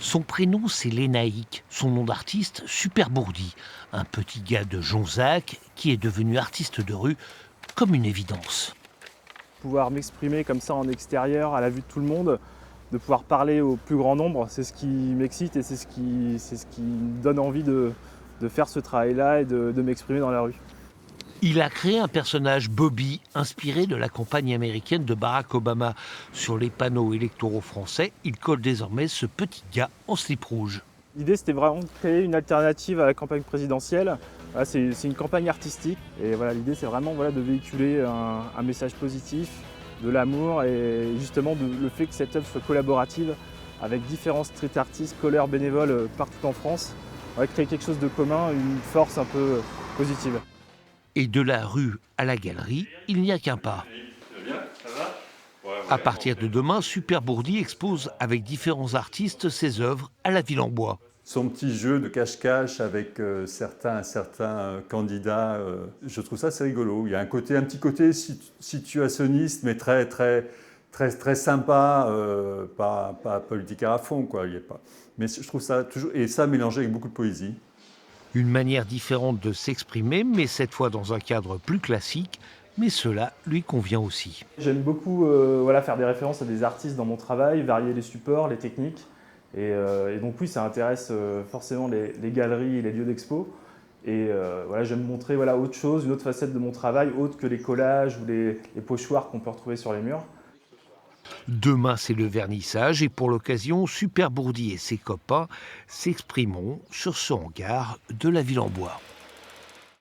Son prénom, c'est Lénaïque. Son nom d'artiste, Super Bourdi. Un petit gars de Jonzac qui est devenu artiste de rue comme une évidence. Pouvoir m'exprimer comme ça en extérieur, à la vue de tout le monde, de pouvoir parler au plus grand nombre, c'est ce qui m'excite et c'est ce qui me donne envie de faire ce travail-là et de m'exprimer dans la rue. Il a créé un personnage Bobby, inspiré de la campagne américaine de Barack Obama. Sur les panneaux électoraux français, il colle désormais ce petit gars en slip rouge. L'idée, c'était vraiment de créer une alternative à la campagne présidentielle. Voilà, c'est une campagne artistique et voilà, l'idée, c'est vraiment de véhiculer un message positif, de l'amour et justement le fait que cette œuvre soit collaborative avec différents street artistes, colleurs bénévoles partout en France. On va créer quelque chose de commun, une force un peu positive. Et de la rue à la galerie, il n'y a qu'un pas. À partir de demain, Super Bourdi expose avec différents artistes ses œuvres à la Ville en Bois. Son petit jeu de cache-cache avec certains candidats, je trouve ça assez rigolo. Il y a un petit côté situationniste, mais très sympa, pas politique à fond, quoi. Il y a pas. Mais je trouve ça toujours, et ça mélangé avec beaucoup de poésie. Une manière différente de s'exprimer, mais cette fois dans un cadre plus classique, mais cela lui convient aussi. J'aime beaucoup faire des références à des artistes dans mon travail, varier les supports, les techniques. Et donc oui, ça intéresse forcément les galeries et les lieux d'expo. Et j'aime montrer autre chose, une autre facette de mon travail, autre que les collages ou les pochoirs qu'on peut retrouver sur les murs. Demain, c'est le vernissage et pour l'occasion, Super Bourdi et ses copains s'exprimeront sur ce hangar de la Ville en Bois.